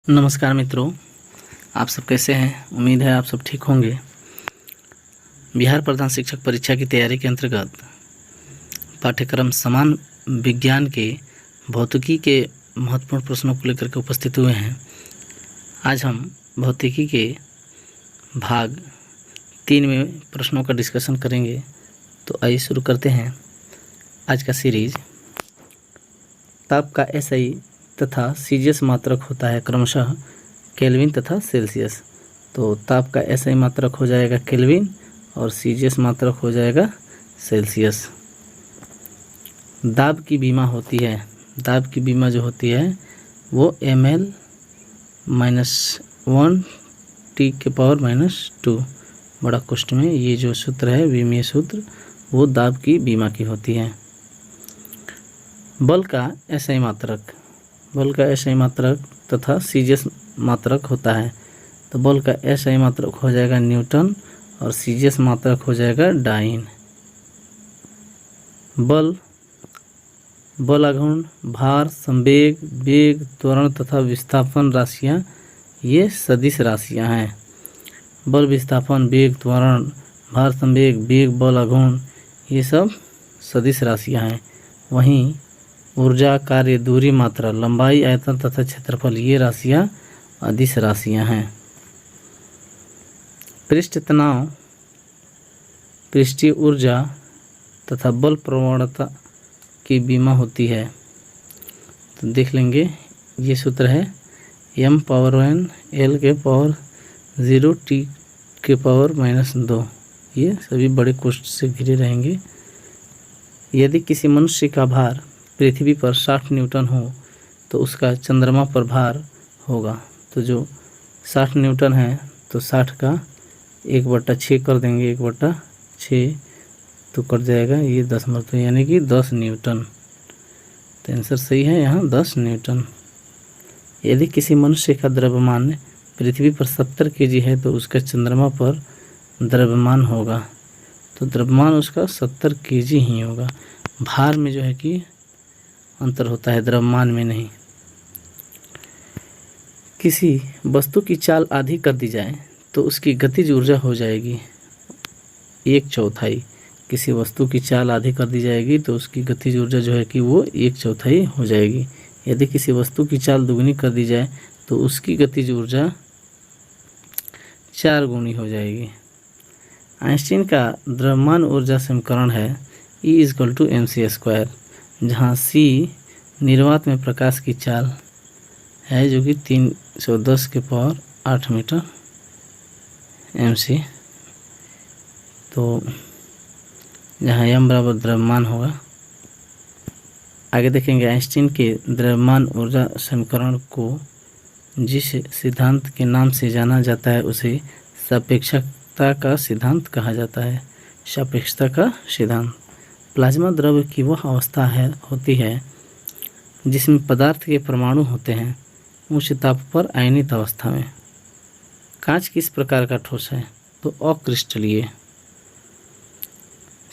नमस्कार मित्रों, आप सब कैसे हैं। उम्मीद है आप सब ठीक होंगे। बिहार प्रधान शिक्षक परीक्षा की तैयारी के अंतर्गत पाठ्यक्रम समान विज्ञान के भौतिकी के महत्वपूर्ण प्रश्नों को लेकर के उपस्थित हुए हैं। आज हम भौतिकी के भाग 3 में प्रश्नों का डिस्कशन करेंगे। तो आइए शुरू करते हैं आज का सीरीज। ताप का एसआई तथा सीजियस मात्रक होता है क्रमशः केल्विन तथा सेल्सियस। तो ताप का एसआई मात्रक हो जाएगा केल्विन और सीजियस मात्रक हो जाएगा सेल्सियस। दाब की बीमा होती है, दाब की बीमा जो होती है वो ml-1 T⁻⁻2 बड़ा कुष्ठ में ये जो सूत्र है विमीय सूत्र वो दाब की बीमा की होती है। बल का एसआई मात्रक, बल का एसआई मात्रक तथा सीजियस मात्रक होता है। तो बल का एसआई मात्रक हो जाएगा न्यूटन और सीजियस मात्रक हो जाएगा डाइन। बल, बल आघूर्ण, भार, संवेग, वेग, त्वरण तथा विस्थापन राशियाँ ये सदिश राशियाँ हैं। बल, विस्थापन, वेग, त्वरण, भार, संवेग, वेग, बल, आघूर्ण ये सब सदिश राशियाँ हैं। वहीं ऊर्जा, कार्य, दूरी, मात्रा, लंबाई, आयतन तथा क्षेत्रफल ये राशियाँ अदिश राशियाँ हैं। पृष्ठ तनाव, पृष्ठीय ऊर्जा तथा बल प्रवणता की बीमा होती है। तो देख लेंगे, ये सूत्र है m⁴n L⁻0 T⁻⁻2। ये सभी बड़े कोष्ठ से घिरे रहेंगे। यदि किसी मनुष्य का भार पृथ्वी पर 60 न्यूटन हो तो उसका चंद्रमा पर भार होगा। तो जो 60 न्यूटन है तो 60 का 1/6 कर देंगे, 1/6 तो कट जाएगा ये 10 मतलब यानी कि 10 न्यूटन। तो आंसर सही है यहाँ 10 न्यूटन। यदि किसी मनुष्य का द्रव्यमान पृथ्वी पर 70 kg है तो उसका चंद्रमा पर द्रव्यमान होगा। तो द्रव्यमान उसका 70 kg ही होगा। भार में जो है कि अंतर होता है, द्रव्यमान में नहीं। किसी वस्तु की चाल आधी कर दी जाए तो उसकी गतिज ऊर्जा हो जाएगी 1/4। किसी वस्तु की चाल आधी कर दी जाएगी तो उसकी गतिज ऊर्जा जो है कि वो 1/4 हो जाएगी। यदि किसी वस्तु की चाल दुगनी कर दी जाए तो उसकी गतिज ऊर्जा 4 गुनी हो जाएगी। आइंस्टीन का द्रव्यमान ऊर्जा समीकरण है E = mc², जहाँ c निर्वात में प्रकाश की चाल है जो कि 310⁸ मीटर mc। तो जहाँ m बराबर द्रव्यमान होगा। आगे देखेंगे आइंस्टीन के द्रव्यमान ऊर्जा समीकरण को जिस सिद्धांत के नाम से जाना जाता है उसे सापेक्षता का सिद्धांत कहा जाता है। सापेक्षता का सिद्धांत। प्लाज्मा द्रव्य की वह अवस्था होती है जिसमें पदार्थ के परमाणु होते हैं उच्च ताप पर आयनित अवस्था में। कांच किस प्रकार का ठोस है? तो अक्रिस्टलीय।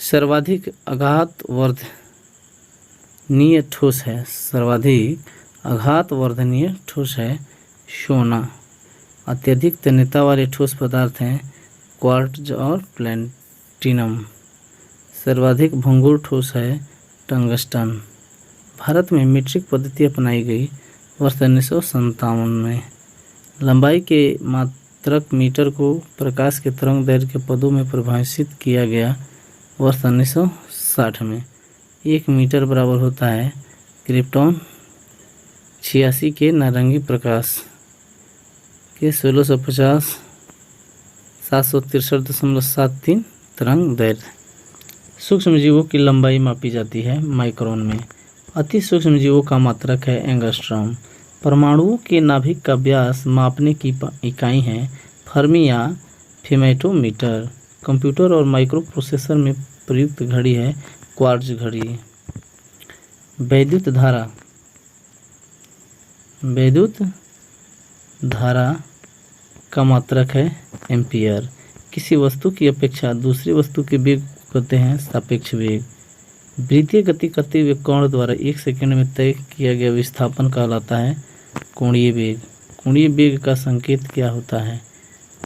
सर्वाधिक आघातवर्धनीय ठोस है, सर्वाधिक आघातवर्धनीय ठोस है सोना। अत्यधिक तन्यता वाले ठोस पदार्थ हैं क्वार्ट्ज और प्लैटिनम। सर्वाधिक भंगुर ठोस है टंगस्टन। भारत में मीट्रिक पद्धति अपनाई गई वर्ष 1957 में। लंबाई के मात्रक मीटर को प्रकाश के तरंग दैर्घ्य के पदों में परिभाषित किया गया वर्ष 1960 में। 1 मीटर बराबर होता है क्रिप्टॉन 86 के नारंगी प्रकाश के 1650 763.73 तरंग दैर्घ्य। सूक्ष्म जीवों की लंबाई मापी जाती है माइक्रोन में। अति सूक्ष्म जीवों का मात्रक है एंगस्ट्रॉम। परमाणुओं के नाभिक का व्यास मापने की इकाई है फर्मी या फेमेटोमीटर। कंप्यूटर और माइक्रो प्रोसेसर में प्रयुक्त घड़ी है क्वार्ट्ज घड़ी। वैद्युत धारा, वैद्युत धारा का मात्रक है एम्पियर। किसी वस्तु की अपेक्षा दूसरी वस्तु के वेग को कहते हैं सापेक्ष वेग। वृत्तीय गति करते हुए कण द्वारा 1 सेकंड में तय किया गया विस्थापन कहलाता है कोणीय वेग। कोणीय वेग का संकेत क्या होता है?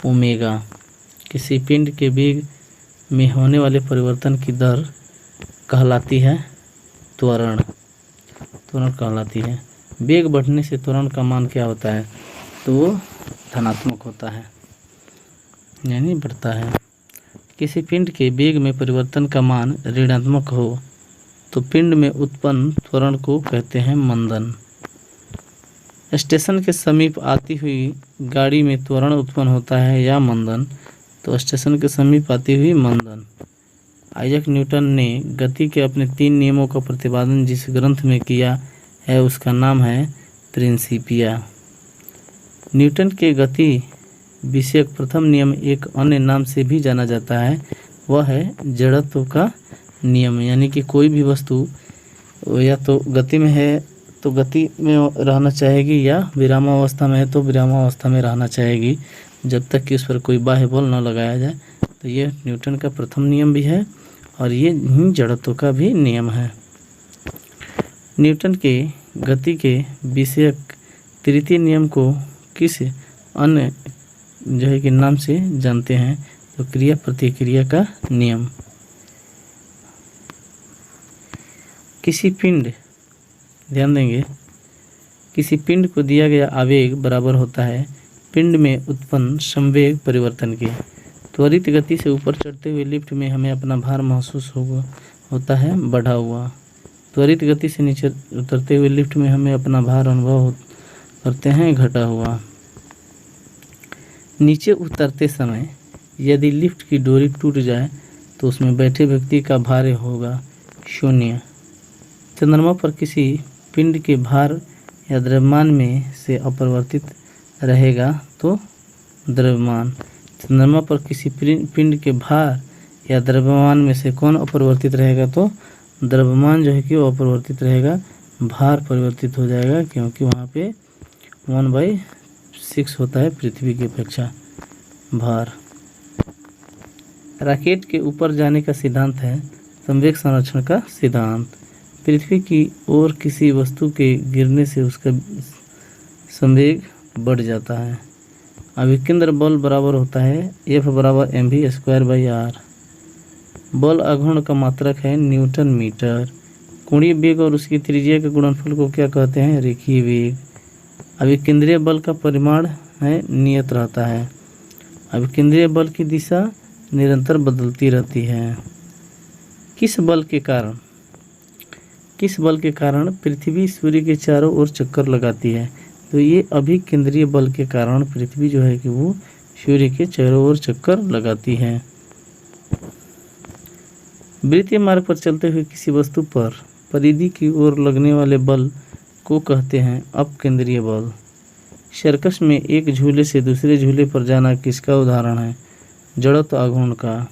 ओमेगा। किसी पिंड के वेग में होने वाले परिवर्तन की दर कहलाती है त्वरण। त्वरण कहलाती है। वेग बढ़ने से त्वरण का मान क्या होता है? तो वो धनात्मक होता है, यानी बढ़ता है। किसी पिंड के वेग में परिवर्तन का मान ऋणात्मक हो तो पिंड में उत्पन्न त्वरण को कहते हैं मंदन। स्टेशन के समीप आती हुई गाड़ी में त्वरण उत्पन्न होता है या मंदन? तो स्टेशन के समीप आती हुई मंदन। आइजैक न्यूटन ने गति के अपने 3 नियमों का प्रतिपादन जिस ग्रंथ में किया है उसका नाम है प्रिंसिपिया। न्यूटन के गति विषयक प्रथम नियम एक अन्य नाम से भी जाना जाता है, वह है जड़त्व का नियम। यानी कि कोई भी वस्तु या तो गति में है तो गति में रहना चाहेगी, या विरामावस्था में है तो विरामावस्था में रहना चाहेगी, जब तक कि उस पर कोई बाह्य बल न लगाया जाए। तो ये न्यूटन का प्रथम नियम भी है और ये जड़त्व का भी नियम है। न्यूटन के गति के विषयक तृतीय नियम को किस अन्य जो है कि नाम से जानते हैं? तो क्रिया प्रतिक्रिया का नियम। किसी पिंड, ध्यान देंगे, किसी पिंड को दिया गया आवेग बराबर होता है पिंड में उत्पन्न संवेग परिवर्तन के। त्वरित गति से ऊपर चढ़ते हुए लिफ्ट में हमें अपना भार महसूस होता है बढ़ा हुआ। त्वरित गति से नीचे उतरते हुए लिफ्ट में हमें अपना भार अनुभव करते हैं घटा हुआ। नीचे उतरते समय यदि लिफ्ट की डोरी टूट जाए तो उसमें बैठे व्यक्ति का भार होगा 0। चंद्रमा पर किसी पिंड के भार या द्रव्यमान में से अपरिवर्तित रहेगा तो द्रव्यमान। चंद्रमा पर किसी पिंड के भार या द्रव्यमान में से कौन अपरिवर्तित रहेगा? तो द्रव्यमान जो है कि वो अपरिवर्तित रहेगा, भार परिवर्तित हो जाएगा, क्योंकि वहाँ पे 1/6 होता है पृथ्वी की अपेक्षा भार। रॉकेट के ऊपर जाने का सिद्धांत है संवेग संरक्षण का सिद्धांत। पृथ्वी की ओर किसी वस्तु के गिरने से उसका संवेग बढ़ जाता है। अभिकेंद्र बल बराबर होता है F = mv²/r। बल आघूर्ण का मात्रक है न्यूटन मीटर। कोणीय वेग और उसकी त्रिज्या के गुणनफल को क्या कहते हैं? रेखीय वेग। अभिकेंद्रीय बल का परिमाण है नियत रहता है। अभिकेंद्रीय बल की दिशा निरंतर बदलती रहती है। किस बल के कारण पृथ्वी सूर्य के चारों ओर चक्कर लगाती है? तो ये अभिकेंद्रीय बल के कारण पृथ्वी जो है कि वो सूर्य के चारों ओर चक्कर लगाती है। वृत्तीय मार्ग पर चलते हुए किसी वस्तु पर परिधि की ओर लगने वाले बल को कहते हैं अपकेंद्रीय बल। सर्कस में एक झूले से दूसरे झूले पर जाना किसका उदाहरण है? जड़त्व आघूर्ण का।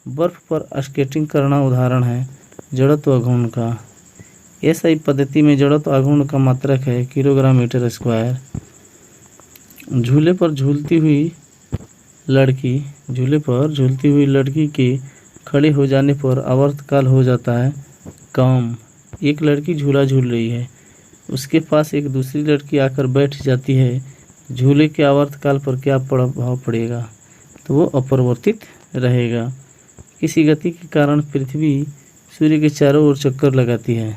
बर्फ पर स्केटिंग करना उदाहरण है जड़त्व आघूर्ण का। एसआई पद्धति में जड़त्व आघूर्ण का मात्रक है किलोग्राम/मीटर²। झूले पर झूलती हुई लड़की के खड़े हो जाने पर आवर्तकाल हो जाता है कम। एक लड़की झूला झूल रही है, उसके पास एक दूसरी लड़की आकर बैठ जाती है, झूले के आवर्तकाल पर क्या प्रभाव पड़ेगा? तो वो अपरिवर्तित रहेगा। किसी गति के कारण पृथ्वी सूर्य के चारों ओर चक्कर लगाती है,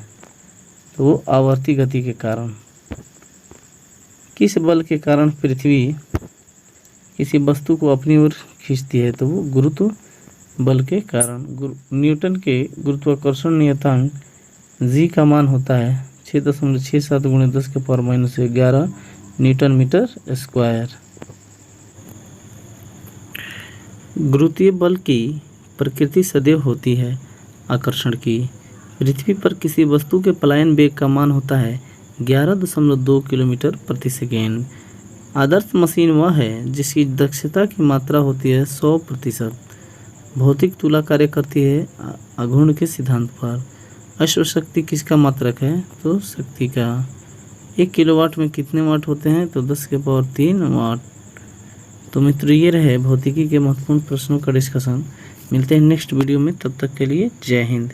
तो वो आवर्ती गति के कारण। किस बल के कारण पृथ्वी किसी वस्तु को अपनी ओर खींचती है? तो वो गुरुत्व बल के कारण। न्यूटन के गुरुत्वाकर्षण नियतांक जी का मान होता है 6.67 × 10⁻11 Nm²। गुरुत्वीय बल की प्रकृति सदैव होती है आकर्षण की। पृथ्वी पर किसी वस्तु के पलायन वेग का मान होता है 11.2 किलोमीटर प्रति सेकेंड। आदर्श मशीन वह है जिसकी दक्षता की मात्रा होती है 100%। भौतिक तुला कार्य करती है आघूर्ण के सिद्धांत पर। अश्व शक्ति किसका मात्रक है? तो शक्ति का। 1 किलोवाट में कितने वाट होते हैं? तो 10⁻³ वाट। तो मित्रों, ये रहे भौतिकी के महत्वपूर्ण प्रश्नों का डिस्कशन। मिलते हैं नेक्स्ट वीडियो में, तब तक के लिए जय हिंद।